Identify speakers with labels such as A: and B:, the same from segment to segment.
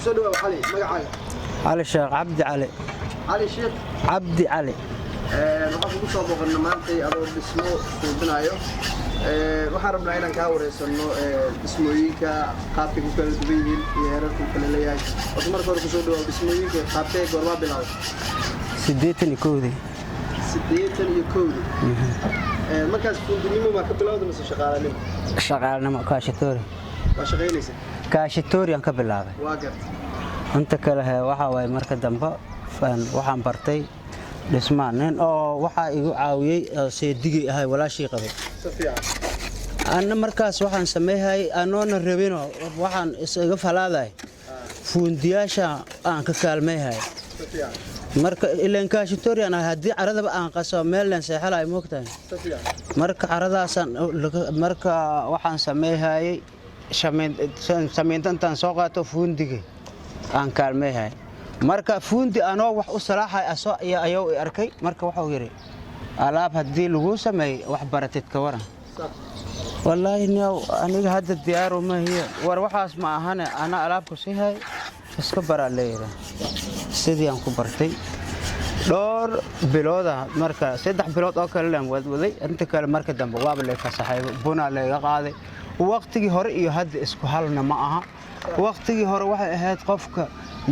A: سودوا علي مقعد
B: علي الشيخ عبد علي
A: علي الشيخ
B: عبد علي
A: waxaan ku soo boqonnay maantay adoo dhismo suubinayo waxaan rabnaa inaan ka wareysano dhismooyinka qaabka ku kala duwan yihiin iyo heerarka uu kala leeyahay oo marka hore ku soo dhawaad dhismooyinka qaabkee goorma bilaaway
B: 81
A: markaas fundinimo ma ka bilowday mise
B: shaqaalanimo kaashitoori
A: waa shaqeynaysa
B: kaashitoori aan ka bilaabay
A: waa gartay
B: inta kale waxa way marka dambe waxaan bartay dhismaan oo waxa igu caawiyay seedigay ahay walaashii qabay ana markaas waxaan sameeyay anoona rabino waxaan isaga falaaday fuundiyaasha aan ka kaalmeeyay marka ileen kaashitooriyan hadii caradaba aan qaso meel leen seexalay moogtahay marka caradaasan marka waxaan sameeyay shameyntan soo qaato fuundiga aan kaalmeeyay marka fuundi anoo wax u salaaxay ayuu arkay marka waxa uu yiri alaab hadii lagu sameey wax baratid ka waran wallahi aniga hadda diyaaro ma hiyo war waxaas ma ahane ana alaabku sihay iska baraleeyay sidii aan ku bartay dhowr bilood marka 3 bilood oo kale laan waday inta kale marka dambe waaba la fasaxay buna laga qaaday waqtigii hore iyo hadda isku halna ma aha waqtigii hore waxay ahayd qofka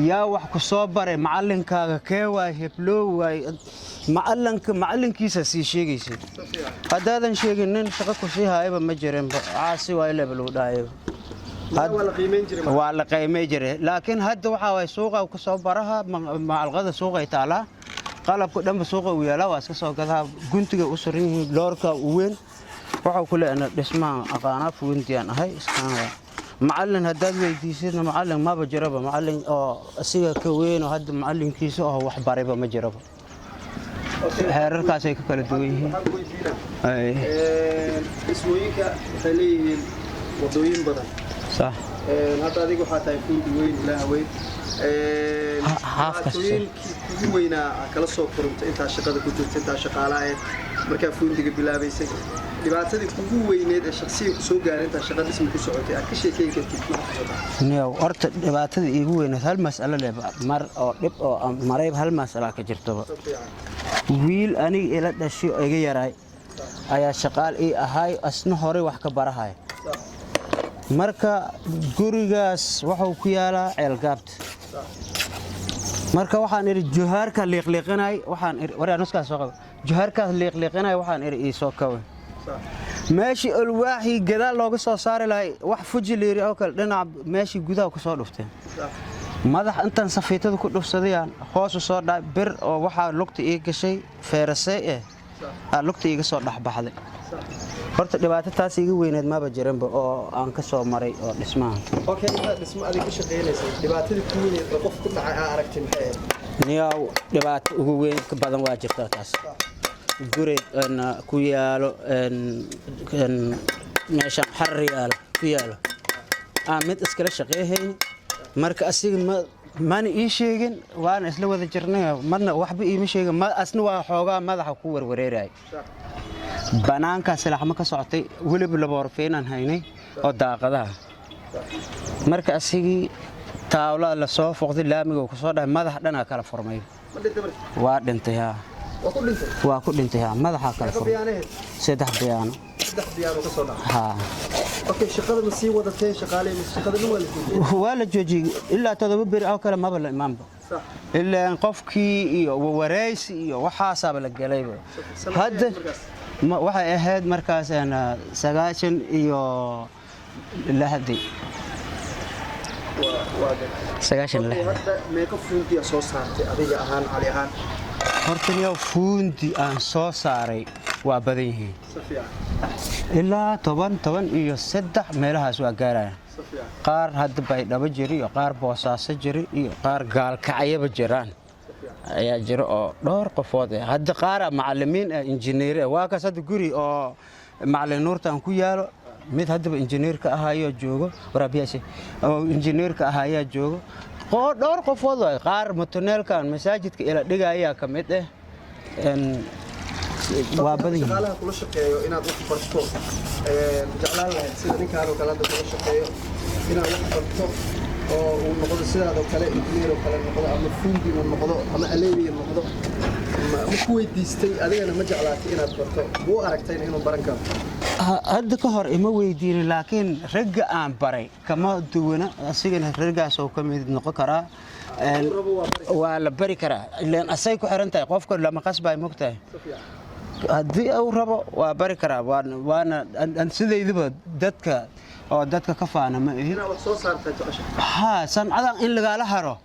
B: yaa wax ku soo baray macallinkaaga kee waay heblow waay macallinkiisa sii sheegaysid haddaadan sheeginin shaqo ku sii hayba ma jirin caasi waay level u dhaayo waa la qiimeyn jiray laakiin hadda waxa way suuqa ku soo baraha macalqada suuqa taala qalabku dhanba suuqa u yaala waa iska soo gadaa guntiga u suran yihiin doorka weyn waxa ku leeyahay dhismaan aqaana fuundiyan ahay iskaan معلن هداد ويديسنا معلن ما بجربه معلن asiga ka weyn oo hadda macallinkiisa oo wax barayba ma jiraba heerarkaas ay ka kala duwan yihiin
A: ismooyinka waxay leeyihiin wadooyin badan
B: صح
A: hadda adigu waxa tahay fuundi weyn ilaa weyn kugu weynaa kala soo furantay inta shaqada ku jirtay inta shaqaalaha marka fuundiga bilaabaysay dhibaatadii kugu weyneed ee shakhsiga ku soo gaaray inta shaqada dhismo ku socotay aad ka sheekeyn kartid
B: horta dhibaatada igu weyneed hal mas'alo leh mar oo dhib oo marayb hal mas'alo ka jirto wiil aniga ila dhashay oo iga yaray ayaa shaqaal ii ahay asna hore wax ka barahay marka gurigaas wuxuu ku yaalaa ceelgaabta marka waxaan iri johaarka liiqliiqinay waxaan iri waraanuskaas soo qabo johaarka liiqliiqinay waxaan iri ii soo kawe ماشي الواحي جدال لو قصة صار لي واحد فوجي ليري أو كل لنا ماشي جدا وكسر دفتين ماذا أنت صفيته كل دفتيان خاص صار ده بر أو واحد لقط إيه كشيء فرسية لقط إيه كسر ده بحده فرت دبعت تاسيج وين ما بجرب أو أنكسر مري أو اسمه
A: أوكي اسمه هذا كشيء غير دبعت الكوين القف كل عارك تنحى
B: نياو دبعت وين كبدن واجب تاس guri ku yaalo meesha xariyaal ku yaalo mid iskala shaqeeyay marka asiga maana ii sheegin waan isla wada jirnay marna waxba ii sheegin ma asna waa xoogaa madaxa ku warwareeray banaanka salaxma ka socotay waliba laboorfeenan haynay oo daaqadaha marka asigi taawla la soo foqday laamiga ku soo dhaay madax dhana kala furmay waa dhintay waa ku dhintay madaxa kala furmay saddex biyaan
A: ka soo dhaay
B: ha
A: okay shaqada ma sii wadatay shaqaaleey shaqada
B: wala jooji ilaa todoba bir oo kale ma bal imaanba ilaa qofkii iyo wareysi iyo waxa saab la galay hadda waxay ahayd markaas ana 9 iyo lahadi sagaashan
A: meeqa fuundi soo saartay adiga ahaan cali ahaan
B: horta niyo fuundi aan soo saaray waa badan yihiin ilaa 10 iyo 3 meelahaas waa gaarayaan qaar hadda bay dhaba jiri iyo qaar boosaaso jiri iyo qaar gaalkacayaba jiraan ayaa jira oo dhowr qofood hadda qaar macallimiin injineer waa ka sad guri oo macallin nuurtan ku yaalo mid hadaba injineerka ahayo joogo waraabiyasi oo injineerka ahaaya joogo dhowr qofood way qaar matoneelkan masaajidka ila dhigaya kamid waa badan
A: shaqaalaha kula shaqeeyo inaad wax barto jeclaan lahayd sida ninkaan oo kale kula shaqeeyo inaad wax barto oo uu noqdo sidaadoo kale injineeroo kale noqdo ama fuundi uu noqdo ama aleebiya noqdo ma ku weydiistay adigana ma jeclaatay inaad barto buu aragtayna inuu baran karo
B: hadda ka hor ima weydiinin laakiin ragga aan baray kama duwana asigana raggaas oo ka mid noqon karaa waa la bari karaa ilaan asay ku xiran tahay qofka lama qasbay mogtahay haddii uu rabo waa bari karaa waana sidaydaba dadka oo dadka ka faana ma ihin
A: inaad wax soo saartay
B: ها سمعنا إن لقى هرو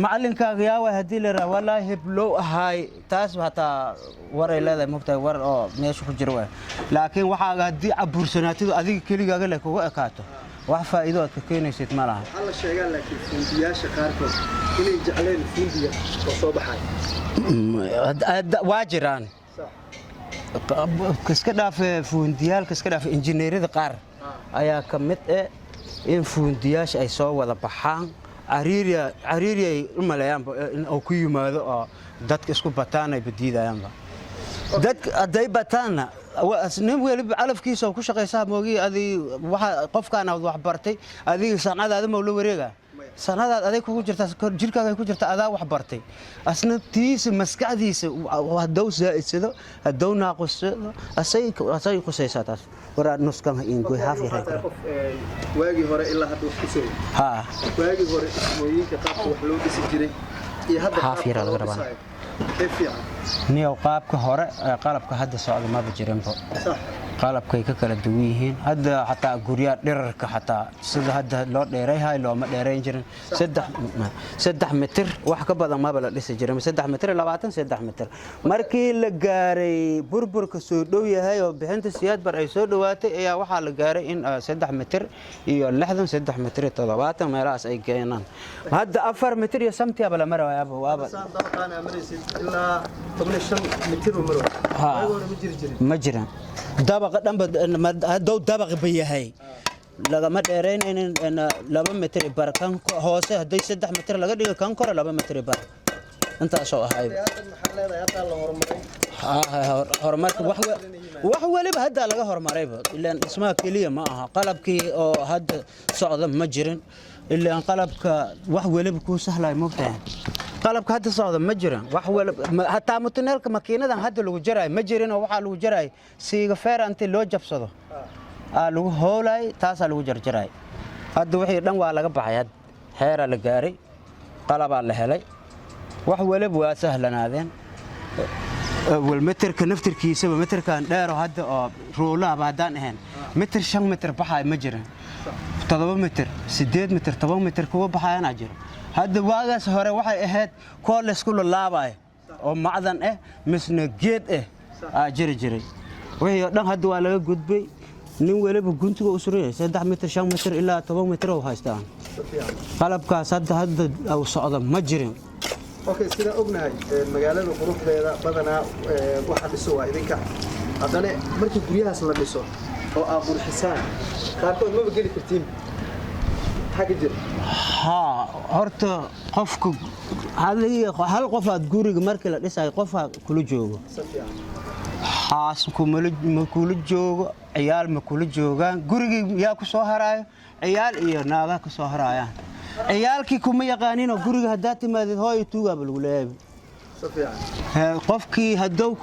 B: معلن كاغياوي هدي لرا والله هبلو هاي تاس حتى ورا لا مقطع ورا ماشي كجروه لكن waxa hadii abuursanaatidu adiga kaliya leh kugu ekaato wax faa'iido aad ka keenaysid ma laha
A: hal sheegan laakiin fundiyaasha qaarkood inay jecleen fundiga oo soo baxay
B: waajiraan iska dhaaf fundiyaalka iska dhaaf injineerada qaar ayaa ka mid ah in fundiyaasha ay soo wada baxaan cariiriya u maleeyaan oo ku yimaado oo dadka isku bataan ay badiidayaanba dadka aday bataana asnin waliba calafkiisa ku shaqeysaa moogi adii waxa qofkaan wax bartay adiga sanadaada ma la wareega sanadaad aday ku jirta jirkaaga ku jirta adaa wax bartay asna tiisa maskaxdiisa hadow zaa'idsado hadow naaqusado asay qusaysatas wara nuskan in goy haafira
A: waagi hore ilaa hadda wax ku soo
B: ha
A: waagi hore ismooyinka qaabka wax loo dhisi jiray iyo hadda
B: haafira laga rabaa
A: كيفية؟
B: نيو قابك هراء قلبك هذا صعد ما بجرين فوق.
A: صح.
B: قلبك يككل دويهين هذا حتى قريات درك حتى سد هذا لو ديري هاي لو ما ديرين جرين سدح متر واحد بدل ما بلا لسه جرين سدح متر لبعتن سدح متر. مركي لجاري بربر كسودوية هاي وبهنت السياد برأي سودواتي يا واحد لجاري إن سدح متر يلحظن سدح متر طلباتن ما راس أي كينان. هذا أفر متر يسمتي بلا مرة يا أبو أبا.
A: إلا 8 متر ومرة.
B: مجرى. دابق دو دابق بيهاي. لقى ما ديرين إن 2 متر بار كان هوسه هدي 6 متر لقى دي كان كره 2 متر بار. أنت شو هاي؟ هرمات وحول بهذا لقى هرماريب إلا اسمها كلية معها قلبك أو هذا صعد مجرى إلا أن قلبك وحول بكون سهلة مبتعد. قلبك هذا صعد مجرى وحول حتى متنرك ماكينة هذا لو جراي مجرى وحال لو جراي سيغفر أنت لو جبصده لو هولاي تاس لو جراي هذا وحي دم ولا قبعيد حير الجاري قلب على هلي وحول بوا سهلا هذين والمتر كنفتر كيسه ومتر كان داير هذا رولا بعدان هن متر 5 متر بحاي مجرى 7 متر 6 متر 7 متر كوا بحاي أنا أجر هذا واقع سهرة واحد إهد كل سكول اللعبة أو معدن مسنا جيد جري وهي دم هذا ولا جود بي نوّله بقنتو أسرة 7 متر 5 متر إلا 7 متر وهايستان قلب كاسد هذا أو صعد مجرم
A: أوكي سيدا أبنائي مجالات القروح بيدا بدنا واحد يسوى إذنك هذا مركب بريها سلا بيسو أو أبو الحسان كاركو ما بقولي في التيم حاجة جد
B: ها هرت قفك هل قفات جوري مركل لسه قفها كل جوجو حاس كل جوجو عيال كل جوجان جوري يا كسوهراي عيال إيه ناقة كسوهراي عيالك كم يقانين وجوري هدات ما هاي توجا بالغلاب قفكي هدوك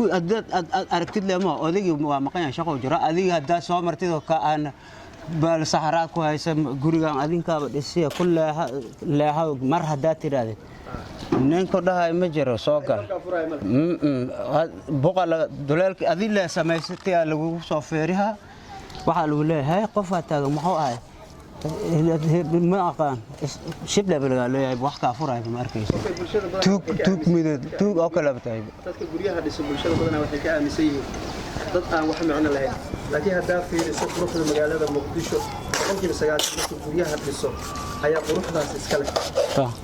B: أركتد لما أذيك ما كان شقو جرا أذيك هدات سوامرتي كأن بالصحراء كويس جوريان أذين كابد السيا كلها لها مرة داتي هذه نين كلها مجرى سوكر بقى دولار أذين لا سمايستي على سوفيرها وحلو له هاي قفة محوها ما أقان شبله بالغالي وحكا فرع في مركز توك ميد توك أكله بتاعي
A: تذكر جوريان هذا سب الشرط بدنا وحكي مسيء ضد وحنا معنا له لكن هذا في سوق في المجالات المقدسة ممكن سجاد جوريان هذا السوق هي قروح ناس إسكالك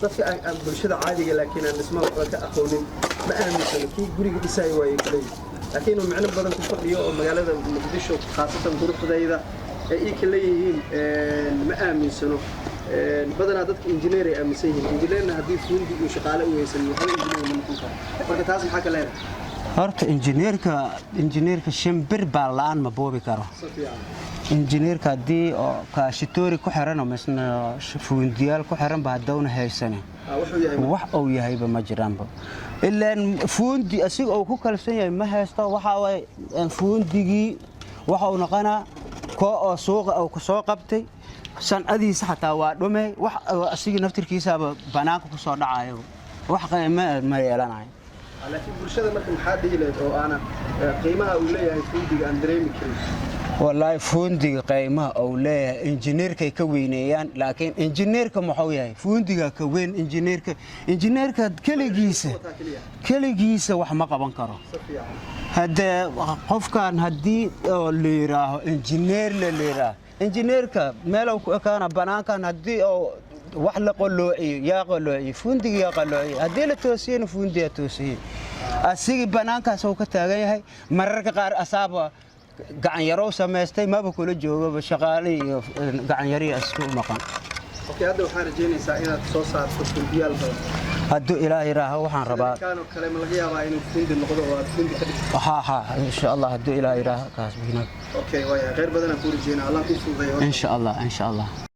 A: تذكر بالشدة عادية لكن نسمع وقت أخونين ما أهم شيء كي جوري يساوي ويكلي لكنه معنا بدنا نفكر اليوم مجالات المقدسة خاصة قروح ذا إيه كليهين ما أهم سنو بدنا ضد إنجنيري أمسيه إنجنيرنا هدي فندق وشغالة ويسن وحنا إنجنير من مكان فكتاز حكى لنا
B: horta injineerka shimbir baa la'aan ma boobi karo injineerka haddii oo kaashitoori ku xiran oo misna fuundiyaal ku xiran baa hadawna haysanin wax uu yahayba ma jiraanba ilaan fuundi asiga uu ku kalsoon yahay ma haysto waxa way fuundigii waxa uu noqonaa oo suuqa uu soo qabtay sanadiisa xataa waa dhumay wax asiga naftirkiisa banaanka ku soo dhacayo wax qiimo ma yeelanayo
A: laakiin bulshada marka maxaa dhiileed oo aana qiimaha uu leeyahay fuundiga aan dareemi karin
B: والله فوندي قيمة أو لا إنجنير كوينيان لكن إنجنير كمحويه فوندي كوين إنجنير كل جيسة وحماقة بنكره هذا قف كان هدي اللي راه إنجنير اللي راه إنجنير كملو كان بنان كان هدي أو وحلا قلوعي يا قلوعي فوندي يا قلوعي هدي لتوسين فوندي توسين أسيق بنان كسوق تاجي مرة كقار أصابه gacan yaro sameystay maba kula joogo shaqaale iyo gacan yari isku maqan
A: okay hadda waxaan rajeynaysaa inaad soo saarto fundiyaal badan
B: haddu ilaahay raaha waxaan rabaa
A: kaano kale ma laga yaabaa inuu fundi noqdo oo aad fundi ka dhigto
B: ha insha Allah haddu ilaahay raaha kaas bina
A: okay way khayr badan aan ku rajeynaa Allah ku fududeeyo
B: insha Allah